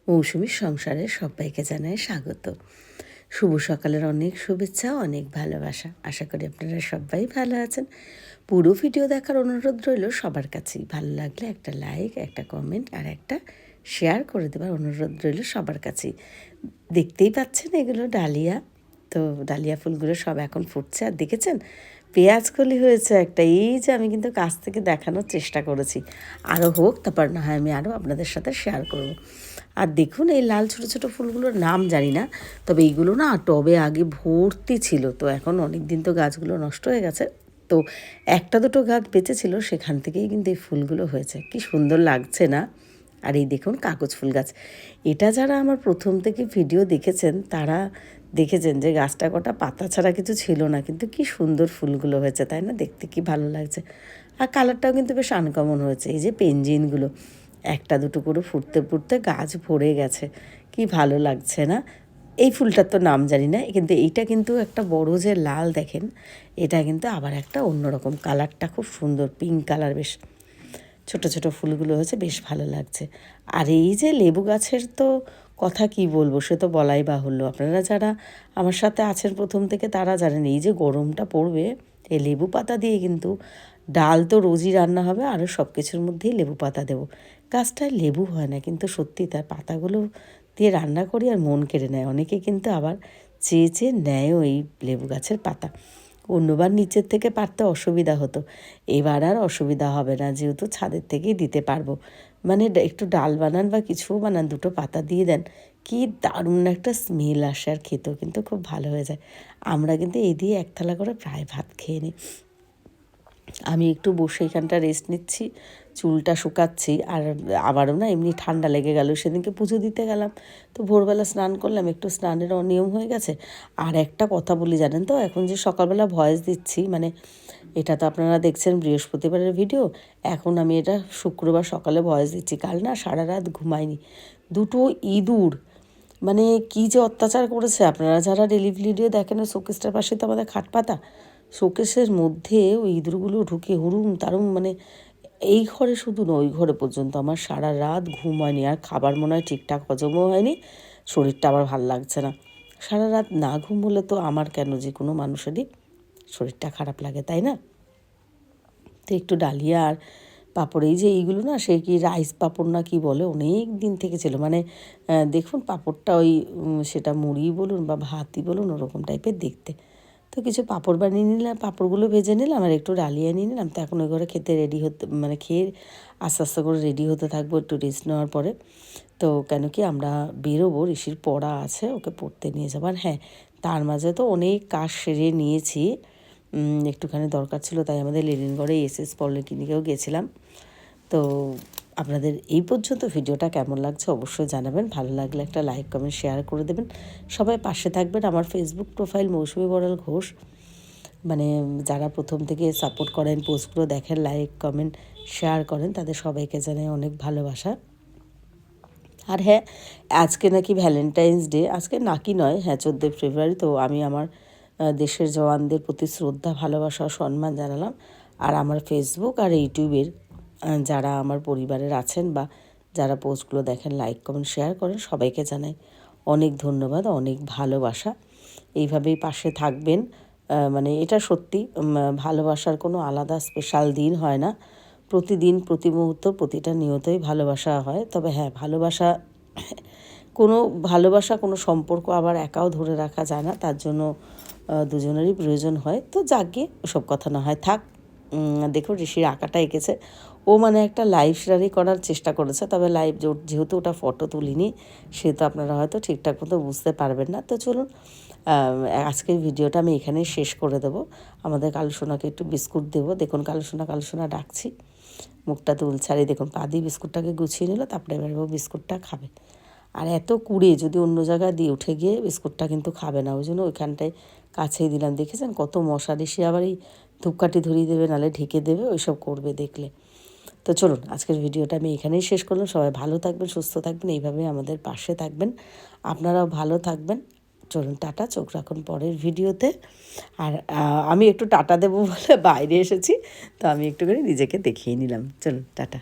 মৌসুমীর সংসারে সবাইকে জানাই স্বাগত। শুভ সকালের অনেক শুভেচ্ছা, অনেক ভালোবাসা। আশা করি আপনারা সবাই ভালো আছেন। পুরো ভিডিও দেখার অনুরোধ রইল সবার কাছেই। ভালো লাগলে একটা লাইক, একটা কমেন্ট আর একটা শেয়ার করে দেওয়ার অনুরোধ রইল সবার কাছেই। দেখতেই পাচ্ছেন এগুলো ডালিয়া। তো ডালিয়া ফুলগুলো সব এখন ফুটছে। আর দেখেছেন পেঁয়াজ কলি হয়েছে একটা। এই যে আমি কিন্তু কাছ থেকে দেখানোর চেষ্টা করেছি। আরও হোক, তারপর না হয় আমি আরও আপনাদের সাথে শেয়ার করব। আর দেখুন এই লাল ছোটো ছোটো ফুলগুলোর নাম জানি না, তবে এইগুলো না টবে আগে ভর্তি ছিল। তো এখন অনেক দিন তো গাছগুলো নষ্ট হয়ে গেছে। তো একটা দুটো গাছ বেঁচে ছিল, সেখান থেকেই কিন্তু এই ফুলগুলো হয়েছে। কি সুন্দর লাগছে না? আর এই দেখুন কাগজ ফুল গাছ। এটা যারা আমার প্রথম থেকে ভিডিও দেখেছেন তারা দেখেছেন যে গাছটা কটা পাতা ছাড়া কিছু ছিল না, কিন্তু কি সুন্দর ফুলগুলো হয়েছে, তাই না? দেখতে কি ভালো লাগছে। আর কালারটাও কিন্তু বেশ আনকমন হয়েছে। এই যে পেনজিনগুলো একটা দুটো করে ফুটতে ফুটতে গাছ ভরে গেছে, কি ভালো লাগছে না? এই ফুলটার তো নাম জানি না, কিন্তু এইটা কিন্তু একটা বড় যে লাল দেখেন, এটা কিন্তু আবার একটা অন্যরকম কালারটা, খুব সুন্দর পিঙ্ক কালার। বেশ ছোট ছোট ফুলগুলো হয়েছে, বেশ ভালো লাগছে। আর এই যে লেবু গাছের তো কথা কি বলবো, সে তো বলাই বাহুল্য। আপনারা যারা আমার সাথে আছেন প্রথম থেকে তারা জানেন এই যে গরমটা পড়বে, এই লেবু পাতা দিয়ে কিন্তু ডাল তো রোজই রান্না হবে, আরও সব কিছুর মধ্যেই লেবু পাতা দেবো। গাছটায় লেবু হয় না, কিন্তু সত্যি তার পাতাগুলো দিয়ে রান্না করি আর মন কেড়ে নেয়। অনেকে কিন্তু আবার চেয়ে চেয়ে নেয়ও এই লেবু গাছের পাতা। অন্যবার নিচের থেকে পারতে অসুবিধা হতো, এবার আর অসুবিধা হবে না, যেহেতু ছাদের থেকেই দিতে পারবো। মানে একটু ডাল বানান বা কিছু বানান, দুটো পাতা দিয়ে দেন, কি দারুণ একটা স্মেল আসে, আর খেতেও কিন্তু খুব ভালো হয়ে যায়। আমরা কিন্তু এই দিয়ে এক থালা করে প্রায় ভাত খেয়ে নিই। আমি একটু বসে এখানটা রেস্ট নিচ্ছি, চুলটা শুকাচ্ছি। আর আবারও না এমনি ঠান্ডা লেগে গেল, সেদিনকে পুজো দিতে গেলাম, তো ভোরবেলা স্নান করলাম, একটু স্নানের অনিয়ম হয়ে গেছে। আর একটা কথা বলি জানেন তো, এখন যে সকালবেলা ভয়েস দিচ্ছি, মানে এটা তো আপনারা দেখছেন বৃহস্পতিবারের ভিডিও, এখন আমি এটা শুক্রবার সকালে ভয়েস দিচ্ছি। কাল না সারা রাত ঘুমাইনি, দুটো ইঁদুর মানে কী যে অত্যাচার করেছে। আপনারা যারা ডেলি ভিডিও দেখেন, শোকেসটার পাশে তো আমাদের খাট পাতা, শোকেসের মধ্যে ওই ইঁদুরগুলো ঢুকে হুড়ুম তারুম, মানে এই ঘরে শুধু না ওই ঘরে পর্যন্ত। আমার সারা রাত ঘুম হয়নি, আর খাবার মনে হয় ঠিকঠাক হজমও হয়নি, শরীরটা আবার ভাল লাগছে না। সারা রাত না ঘুম হলে তো আমার কেন, যে কোনো মানুষেরই শরীরটা খারাপ লাগে, তাই না? তো একটু ডালিয়া আর পাঁপড়, এই যে এইগুলো না, সে কি রাইস পাঁপড় না কি বলে, অনেক দিন থেকে ছিল। মানে দেখুন পাঁপড়টা ওই সেটা মুড়ি বলুন বা ভাতই বলুন, ওরকম টাইপের দেখতে। তো কিছু পাঁপড় বানিয়ে নিলাম, পাঁপড়গুলো ভেজে নিলাম, আর একটু ডালিয়া নিয়ে নিলাম। তো এখন ওই ঘরে খেতে রেডি হতে, মানে খেয়ে আস্তে আস্তে করে রেডি হতে থাকবো একটু রেস্ট নেওয়ার পরে। তো কেন কি আমরা বেরোবো, ঋষির পড়া আছে, ওকে পড়তে নিয়ে যাবো। আর হ্যাঁ, তার মাঝে তো অনেক কাজ সেরে নিয়েছি, একটুখানি দরকার ছিল, তাই আমাদের লেনিনগড়ে এসএস পলিক্লিনিকেও গেছিলাম। তো আপনাদের এই পর্যন্ত ভিডিওটা কেমন লাগছে অবশ্যই জানাবেন। ভালো লাগলে একটা লাইক কমেন্ট শেয়ার করে দেবেন। সবাই পাশে থাকবেন। আমার ফেসবুক প্রোফাইল মৌসুমী বড়াল ঘোষ, মানে যারা প্রথম থেকে সাপোর্ট করেন, পোস্টগুলো দেখেন, লাইক কমেন্ট শেয়ার করেন, তাদের সবাইকে জানাই অনেক ভালোবাসা। আর হ্যাঁ, আজকে নাকি ভ্যালেন্টাইন্স ডে, আজকে নাকি নয়, হ্যাঁ 14 ফেব্রুয়ারি। তো আমি আমার দেশের জওয়ানদের প্রতি শ্রদ্ধা, ভালোবাসা ও সম্মান জানালাম। আর আমার ফেসবুক আর ইউটিউবের যারা আমার পরিবারের আছেন বা যারা পোস্টগুলো দেখেন, লাইক কমেন্ট শেয়ার করেন, সবাইকে জানাই অনেক ধন্যবাদ, অনেক ভালোবাসা। এইভাবেই পাশে থাকবেন। মানে এটা সত্যি, ভালোবাসার কোনো আলাদা স্পেশাল দিন হয় না, প্রতিদিন প্রতি মুহূর্ত প্রতিটা নিয়তই ভালোবাসা হয়। তবে হ্যাঁ, ভালোবাসা কোনো সম্পর্ক আবার একাও ধরে রাখা যায় না, তার জন্য দুজনেরই প্রয়োজন হয়। তো যাকে ওসব কথা না হয় থাক। দেখুন ঋষির আঁকাটা এঁকেছে, ও মানে একটা লাইভ শেয়ারই করার চেষ্টা করেছে, তবে লাইভ যেহেতু ওটা ফটো তুলিনি, সেহেতু আপনারা হয়তো ঠিকঠাক মতো বুঝতে পারবেন না। তো চলুন আজকের ভিডিওটা আমি এখানেই শেষ করে দেবো। আমাদের কালুসোনাকে একটু বিস্কুট দেবো। দেখুন কালুসোনা ডাকছি, মুখটা তুলছে, আর এই দেখুন পা দিয়ে বিস্কুটটাকে গুছিয়ে নিল, তারপরে এবার বিস্কুটটা খাবে। আর এত কুড়ে যদি অন্য জায়গায় দিয়ে উঠে গিয়ে বিস্কুটটা কিন্তু খাবে না, ওই জন্য ওইখানটায় কাছেই দিলাম। দেখেছেন কত মশা, ঋষি আবার এই ধূপকাঠি ধরিয়ে দেবে, নাহলে ঢেকে দেবে, ওইসব করবে দেখলে। তো চলুন আজকের ভিডিওটা আমি এখানেই শেষ করলাম। সবাই ভালো থাকবেন, সুস্থ থাকবেন, এইভাবে আমাদের পাশে থাকবেন, আপনারাও ভালো থাকবেন। চলুন টাটা, চোখ রাখুন পরের ভিডিওতে। আর আমি একটু টাটা দেবো বলে বাইরে এসেছি, তো আমি একটু করে নিজেকে দেখিয়ে নিলাম। চলুন টাটা।